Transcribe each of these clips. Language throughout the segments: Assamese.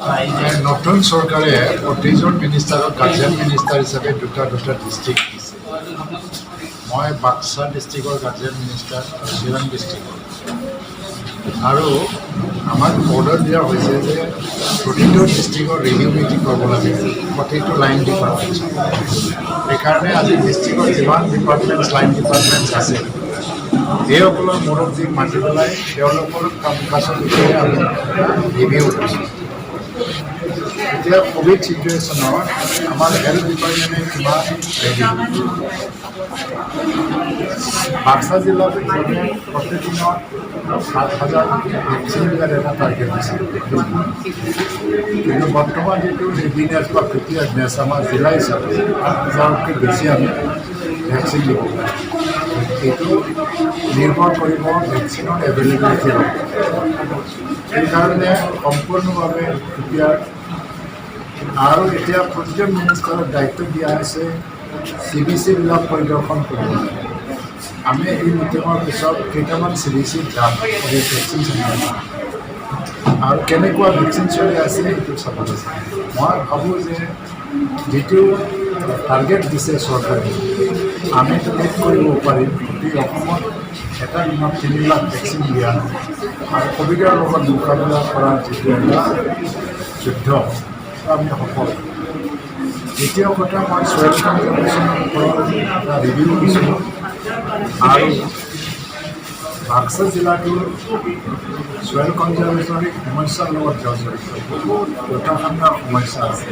নতুন চৰকাৰে প্ৰতিজন মিনিষ্টাৰক গাৰ্জেন মিনিষ্টাৰ হিচাপে দুটা ডিষ্ট্ৰিক্ট দিছে। মই বাক্সা ডিষ্ট্ৰিক্টৰ গাৰ্জেন মিনিষ্টাৰ আৰু চিৰাং ডিষ্ট্ৰিক্টৰ। আৰু আমাক অৰ্ডাৰ দিয়া হৈছে যে প্ৰতিটো ডিষ্ট্ৰিক্টৰ ৰিভিউ মিটিং কৰিব লাগে, প্ৰতিটো লাইন ডিপাৰ্টমেণ্ট। সেইকাৰণে আজি ডিষ্ট্ৰিক্টৰ যিমান লাইন ডিপাৰ্টমেণ্টছ আছে সেইসকলৰ মুৰব্বীক মাতি পেলাই তেওঁলোকৰ কাম কাজৰ বিষয়ে আমি ৰিভিউ কৰিছোঁ। এতিয়া কোভিড চিটুৱেশ্যনত আমাৰ হেল্থ ডিপাৰ্টমেণ্টে কিমান ৰেডি। বাক্সা জিলাত প্ৰতিদিনত 7,000 ভেকচিন দিয়াৰ এটা টাৰ্গেট দিছে। কিন্তু বৰ্তমান যিটো ৰেডিনেছ বা প্ৰিপেয়াৰ্ডনেছ আমাৰ জিলা হিচাপে 8,000তকৈ বেছি আমি ভেকচিন দিব পাৰোঁ। এইটো নিৰ্ভৰ কৰিব ভেকচিনৰ এভেইলেবিলিটিৰ ওপৰত। সেইকাৰণে সম্পূৰ্ণভাৱে প্ৰিপেয়াৰ্ড। আৰু এতিয়া প্ৰতিজন মিনিষ্টাৰক দায়িত্ব দিয়া হৈছে CBCবিলাক পৰিদৰ্শন কৰিব লাগে। আমি এই মিটিঙৰ পিছত কেইটামান CBC যাম ভেকচিন চেণ্টাৰ আৰু কেনেকুৱা ভেকচিন চলি আছে এইটো চাব লাগে। মই ভাবোঁ যে যিটো টাৰ্গেট দিছে চৰকাৰে আমি মিট কৰিব পাৰিম। গোটেই অসমত এটা দিনত 3 লাখ ভেকচিন দিয়া আৰু ক'ভিডৰ লগত মোকাবিলা কৰাৰ যিটো এটা যুদ্ধ আমি সফল। দ্বিতীয় কথা, মই ছয়েল কনজাৰ্ভেশ্যনৰ ওপৰত এটা ৰিভিউ দিছোঁ। আৰু বাক্সা জিলাটোৰ ছয়েল কনজাৰ্ভেশ্যনৰ সমস্যাৰ লগত জড়িত বহুত যথাসাধ্য সমস্যা আছে।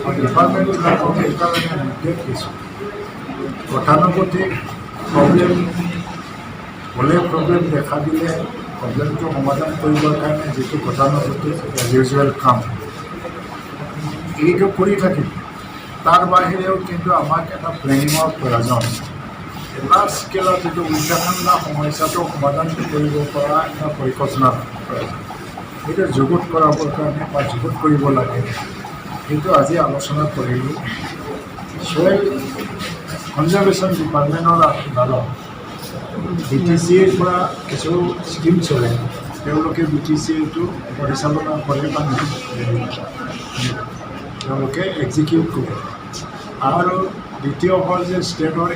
আৰু ডিপাৰ্টমেণ্টবিলাকক সেইকাৰণে নিৰ্দেশ দিছোঁ গতানুগতিক প্ৰব্লেম দেখা দিলে প্ৰব্লেমটো সমাধান কৰিবৰ কাৰণে যিটো গতানুগতিক ইউজুৱেল কাম এইটো কৰি থাকিম। তাৰ বাহিৰেও কিন্তু আমাক এটা প্লেনিঙৰ প্ৰয়োজন। লাৰ্জ স্কেলত যিটো উল্টাঠাণ্ডা সমস্যাটো সমাধান কৰিব পৰা এটা পৰিকল্পনাৰ প্ৰয়োজন। সেইটো যুগুত কৰাবৰ কাৰণে বা যুগুত কৰিব লাগে সেইটো আজি আলোচনা কৰিলোঁ। ছয়েল কনজাৰ্ভেশ্যন ডিপাৰ্টমেণ্টৰ আণ্ডাৰত BTCৰ পৰা কিছু স্কিম চলে, তেওঁলোকে BTCটো পৰিচালনা কৰে বা তেওঁলোকে এক্সিকিউট কৰে। আৰু দ্বিতীয় হ'ল যে ষ্টেটৰ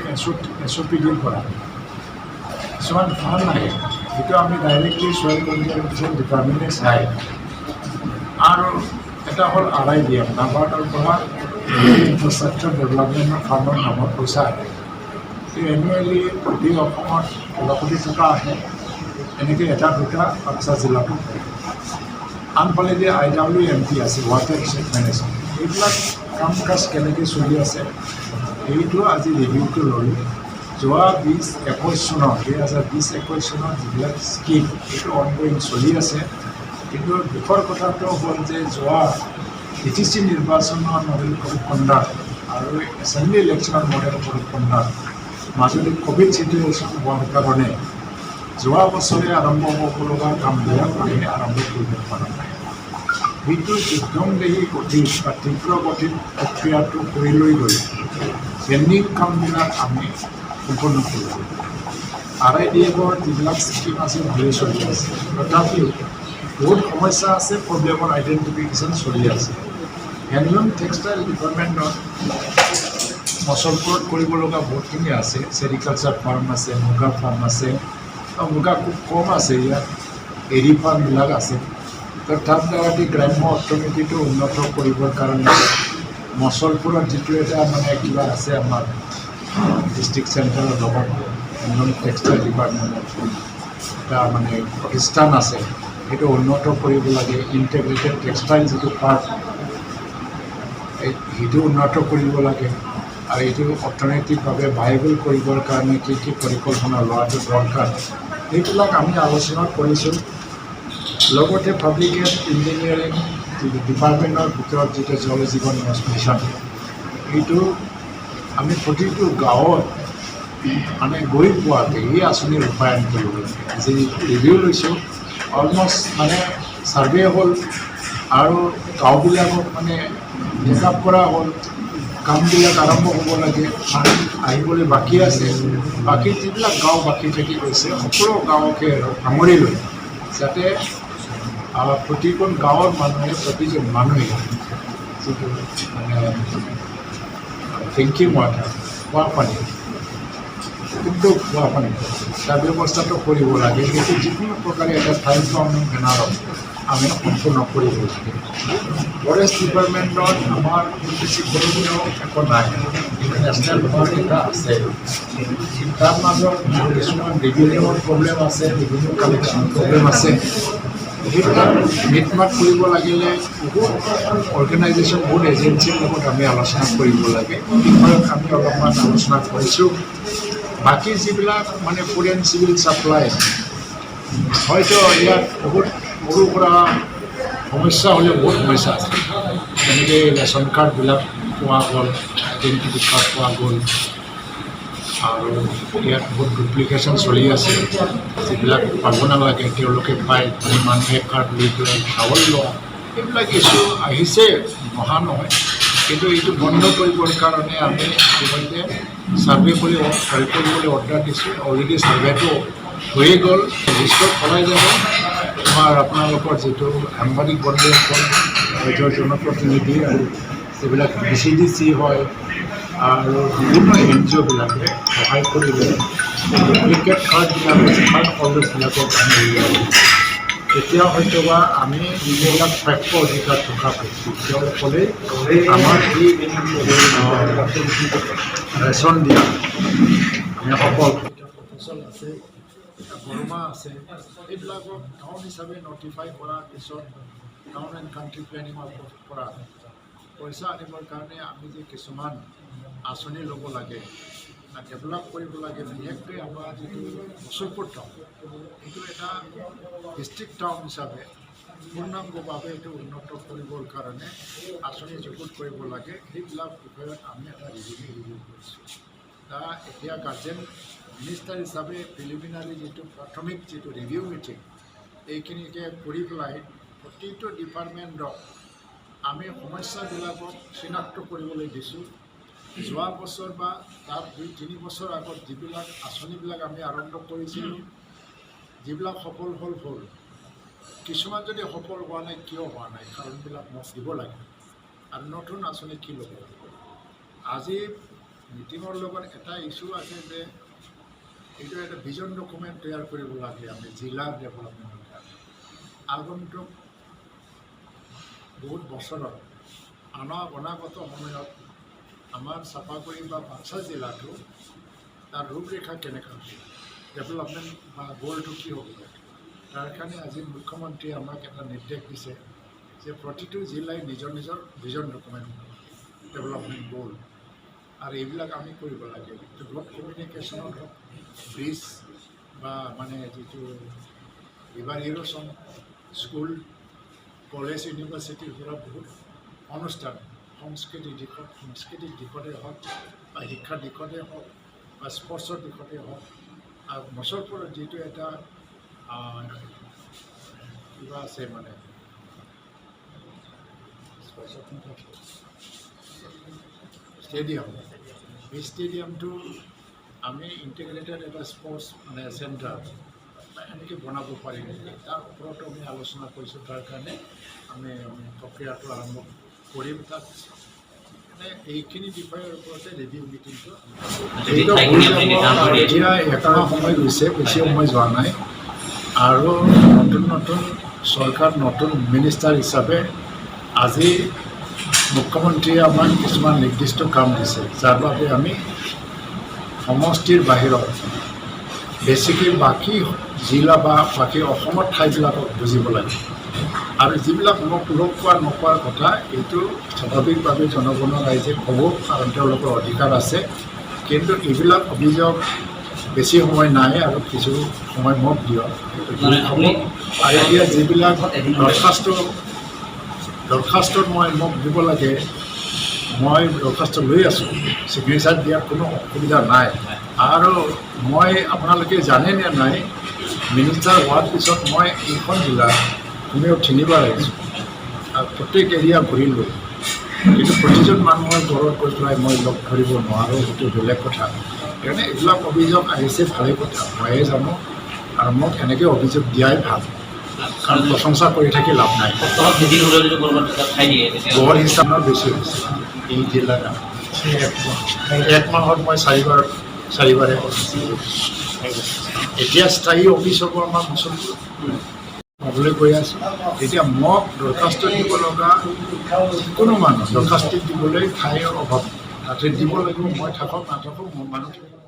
SOPDৰ পৰা কিছুমান ফাণ্ড আহে, যিটো আমি ডাইৰেক্টলি ছয়েল কনজাৰ্ভেশ্যন ডিপাৰ্টমেণ্টে চায়। আৰু এটা হ'ল RIDF নাবাৰ্ডৰ পৰা ইনফ্ৰাষ্ট্ৰাকচাৰ ডেভেলপমেণ্টৰ ফাণ্ডৰ নামত পইচা আহে। এনুৱেলি গোটেই অসমত 1 কোটি টকা আহে। এনেকৈ এটা দুটা বাক্সা জিলাতো আনফালেদি IWMP আছে, ৱাটাৰ ৰিচোৰ্চ মেনেজমেণ্ট। এইবিলাক কাম কাজ কেনেকৈ চলি আছে এইটো আজি ৰিভিউটো ল'লোঁ। যোৱা 2021 চনত 2020-21 চনত যিবিলাক স্কিম এইটো অনগয়িং চলি আছে। কিন্তু দুখৰ কথাটো হ'ল যে যোৱা ETC নিৰ্বাচনৰ মডেল কমিট কণ্ডাক্ট আৰু এছেম্বলি ইলেকশ্যনৰ মডেল কমিট কণ্ডাক্ট মাজতে কোভিড চিটুৱেশ্যন হোৱাৰ কাৰণে যোৱা বছৰে আৰম্ভ হ'ব লগা কামবিলাক আমি আৰম্ভ কৰিব পৰা নাই। সেইটো যুদ্ধংদেহী গতিত বা তীব্ৰ গতিত প্ৰক্ৰিয়াটো কৰি লৈ গৈ পেণ্ডিং কামবিলাক আমি সম্পূৰ্ণ কৰিব। RIDFৰ যিবিলাক স্কিম আছে ভালেই চলি আছে, তথাপিও বহুত সমস্যা আছে। প্ৰব্লেমৰ আইডেণ্টিফিকেশ্যন চলি আছে। হেণ্ডলুম টেক্সটাইল ডিপাৰ্টমেণ্টত মচলপুৰত কৰিব লগা বহুতখিনি আছে। চেৰিকালচাৰ ফাৰ্ম আছে, মুগা ফাৰ্ম আছে, মুগা খুব কম আছে ইয়াত, এৰী ফাৰ্মবিলাক আছে। তথাপি গ্ৰাম্য অৰ্থনীতিটো উন্নত কৰিবৰ কাৰণে মচলপুৰত যিটো এটা কিবা আছে আমাৰ ডিষ্ট্ৰিক্ট চেণ্টাৰৰ লগত হেণ্ডলুম টেক্সটাইল ডিপাৰ্টমেণ্টৰ এটা প্ৰতিষ্ঠান আছে, সেইটো উন্নত কৰিব লাগে। ইণ্টিগ্ৰেটেড টেক্সটাইল যিটো পাৰ্ক সেইটো উন্নত কৰিব লাগে। আৰু এইটো অৰ্থনৈতিকভাৱে ভাইবল কৰিবৰ কাৰণে কি কি পৰিকল্পনা লোৱাটো দৰকাৰ সেইবিলাক আমি আলোচনা কৰিছোঁ। লগতে পাব্লিক হেল্থ ইঞ্জিনিয়াৰিং ডিপাৰ্টমেণ্টৰ ভিতৰত যিটো জল জীৱন মিছন এইটো আমি প্ৰতিটো গাঁৱত গৈ পোৱাকৈ এই আঁচনি ৰূপায়ণ কৰিব লাগে। আজি ৰিভিউ লৈছোঁ, অলমষ্ট ছাৰ্ভে হ'ল আৰু গাঁওবিলাকক মেকআপ কৰা হ'ল। কামবিলাক আৰম্ভ হ'ব লাগে, আহিবলৈ বাকী আছে। বাকী যিবিলাক গাঁও বাকী থাকি গৈছে সকলো গাঁৱকে সামৰি লৈ যাতে প্ৰতিখন গাঁৱৰ মানুহে প্ৰতিজন মানুহে যিটো মানে ড্ৰিংকিং ৱাটাৰ খোৱা পানী শুদ্ধ খোৱা পানী তাৰ ব্যৱস্থাটো কৰিব লাগে। সেইটো যিকোনো প্ৰকাৰে এটা ঠাইতো আমি বেনাৰত আমি সম্পূৰ্ণ কৰিব লাগে। ফৰেষ্ট ডিপাৰ্টমেণ্টত আমাৰ বেছি প্ৰয়োজনীয় একো নাই, নেশ্যনেল পাৰ্ক এটা আছে। তাৰ মাজত কিছুমান ৰেভিনিউৰ প্ৰব্লেম আছে, ৰেভিনিউ কালেকশ্যনৰ প্ৰব্লেম আছে। সেইবিলাক মিটমাট কৰিব লাগিলে বহুত অৰ্গেনাইজেশ্যন, বহুত এজেঞ্চিৰ লগত আমি আলোচনা কৰিব লাগে। বিষয়ত আমি অলপমান আলোচনা কৰিছোঁ। বাকী যিবিলাক মানে ফৰেন চিভিল ছাপ্লাই হয়তো ইয়াত বহুত সৰু সুৰা সমস্যা হ'লেও বহুত সমস্যা আছে। যেনেকৈ ৰেচন কাৰ্ডবিলাক পোৱা গ'ল, আইডেণ্টিটি কাৰ্ড পোৱা গ'ল, আৰু ইয়াত বহুত ডুপ্লিকেশ্যন চলি আছে। যিবিলাক পাব নালাগে তেওঁলোকে পায়, মানুহে কাৰ্ড লৈ পেলাই চাউল লোৱা, এইবিলাক ইছ্যু আহিছে, নহা নহয়। কিন্তু এইটো বন্ধ কৰিবৰ কাৰণে আমি ইতিমধ্যে ছাৰ্ভে কৰিবলৈ অৰ্ডাৰ দিছোঁ। অলৰেডি ছাৰ্ভেটো হৈয়ে গ'ল, লিষ্টত সলাই যাব। আমাৰ আপোনালোকৰ যিটো সাংবাদিক বন্ধুসকল, ৰাজ্যৰ জনপ্ৰতিনিধি আৰু যিবিলাক VCDC হয় আৰু বিভিন্ন NGOবিলাকে সহায় কৰিলে ডুপ্লিকেট কাৰ্ডবিলাক, কাৰ্ড হল্ডাৰবিলাকক আমি উলিয়াই দিওঁ। তেতিয়া হয়তোবা আমি যিবিলাক প্ৰাপ্য অধিকাৰ থকা পাইছোঁ তেওঁলোকলে আমাৰ যি ৰেচন দিয়া আমি সকল ফচল আছে, বৰমা আছে, এইবিলাকক টাউন হিচাপে নটিফাই কৰাৰ পিছত টাউন এণ্ড কাণ্ট্ৰি প্লেনিঙৰ পৰা পইচা আনিবৰ কাৰণে আমি যে কিছুমান আঁচনি ল'ব লাগে, ডেভেলপ কৰিব লাগে। বিশেষকৈ আমাৰ যিটো বছৰপুৰ টাউন, এইটো এটা ডিষ্ট্ৰিক্ট টাউন হিচাপে পূৰ্ণাংগভাৱে এইটো উন্নত কৰিবৰ কাৰণে আঁচনি যুগুত কৰিব লাগে। সেইবিলাক বিষয়ত আমি এটা ৰিভিউ কৰিছোঁ। এতিয়া গাৰ্জেন মিনিষ্টাৰ হিচাপে প্ৰিলিমিনাৰী যিটো প্ৰাথমিক যিটো ৰিভিউ মিটিং, এইখিনিকে কৰি পেলাই প্ৰতিটো ডিপাৰ্টমেণ্টক আমি সমস্যাবিলাকক চিনাক্ত কৰিবলৈ দিছোঁ। যোৱা বছৰ বা তাৰ 2-3 বছৰ আগত যিবিলাক আঁচনিবিলাক আমি আৰম্ভ কৰিছিলোঁ, যিবিলাক সফল হ'ল, কিছুমান যদি সফল হোৱা নাই, কিয় হোৱা নাই, কাৰণবিলাক মোক দিব লাগে। আৰু নতুন আঁচনি কি ল'ব লাগিব। আজি মিটিঙৰ লগত এটা ইছ্যু আছে যে এইটো এটা ভিজন ডকুমেণ্ট তৈয়াৰ কৰিব লাগে আমি জিলাৰ ডেভেলপমেণ্টৰ কাৰণে। আগন্তুক বহুত বছৰত অনাগত সময়ত আমাৰ চাপাগুৰি বা বাক্সা জিলাটো তাৰ ৰূপৰেখা কেনেকৈ হ'ব, ডেভেলপমেণ্ট বা গ'লটো কি হ'ব লাগে। তাৰ কাৰণে আজি মুখ্যমন্ত্ৰীয়ে আমাক এটা নিৰ্দেশ দিছে যে প্ৰতিটো জিলাই নিজৰ নিজৰ ভিজন ডকুমেণ্ট, ডেভেলপমেণ্ট গ'ল, আৰু এইবিলাক আমি কৰিব লাগে। ৰ'ড কমিউনিকেশ্যনত হওক, ব্ৰিজ বা মানে যিটো ৰিভাৰ ইৰ'শ্যন, স্কুল, কলেজ, ইউনিভাৰ্চিটিৰ পৰা বহুত অনুষ্ঠান সাংস্কৃতিক দিশতে হওক বা শিক্ষাৰ দিশতে হওক বা স্পৰ্টছৰ দিশতে হওক, আৰু বছৰপুৰত যিটো এটা কিবা আছে মানে ষ্টেডিয়াম, এই ষ্টেডিয়ামটো আমি ইণ্টিগ্ৰেটেড এটা স্পৰ্টছ মানে চেণ্টাৰ এনেকৈ বনাব পাৰিম নেকি, তাৰ ওপৰতো আমি আলোচনা কৰিছোঁ। তাৰ কাৰণে আমি প্ৰক্ৰিয়াটো আৰম্ভ কৰিম। তাত মানে এইখিনি বিষয়ৰ ওপৰতে ৰিভিউ মিটিংটো এতিয়া এটা সময় গৈছে, বেছি সময় যোৱা নাই। আৰু নতুন চৰকাৰ, নতুন মিনিষ্টাৰ হিচাপে আজি মুখ্যমন্ত্ৰীয়ে আমাক কিছুমান নিৰ্দিষ্ট কাম দিছে, যাৰ বাবে আমি সমষ্টিৰ বাহিৰত বেছিকৈ বাকী জিলা বা বাকী অসমৰ ঠাইবিলাকক বুজিব লাগে। আৰু যিবিলাক মোক লগ পোৱা নোপোৱাৰ কথা, এইটো স্বাভাৱিকভাৱে জনগণৰ ৰাইজে ক'ব, কাৰণ তেওঁলোকৰ অধিকাৰ আছে। কিন্তু এইবিলাক অভিযোগ বেছি সময় নাই আৰু কিছু সময় মোক দিয়ক, হ'ব। আৰু এতিয়া যিবিলাক দৰখাস্তত মোক দিব লাগে, মই দৰখাস্ত লৈ আছোঁ, ছিগনেচাৰ দিয়াৰ কোনো অসুবিধা নাই। আৰু মই আপোনালোকে জানে নে নাই, মিনিষ্টাৰ হোৱাৰ পিছত মই এইখন জিলা কমেও 3বাৰ আহিছোঁ আৰু প্ৰত্যেক এৰিয়া ঘূৰিলোঁ। কিন্তু প্ৰতিজন মানুহৰ ঘৰত গৈ পেলাই মই লগ ধৰিব নোৱাৰোঁ, সেইটো বেলেগ কথা। সেইকাৰণে এইবিলাক অভিযোগ আহিছে, ভালেই কথা, ময়ে জানো। আৰু মোক এনেকৈ অভিযোগ দিয়াই ভাল, কাৰণ প্ৰশংসা কৰি থাকি লাভ নাই গড় হিচাপত বেছি হৈছে এই জিলাত এক মাহত মই চাৰিবাৰে এতিয়া স্থায়ী অফিচ হ'ব আমাৰ মুছলপুৰ পাবলৈ গৈ আছোঁ এতিয়া মোক দৰখাস্ত দিব লগা যিকোনো মানুহ দৰখাস্ত দিবলৈ ঠাইৰ অভাৱ তাতে দিব লাগিব মই থাকক নাথাকক মোৰ মানুহ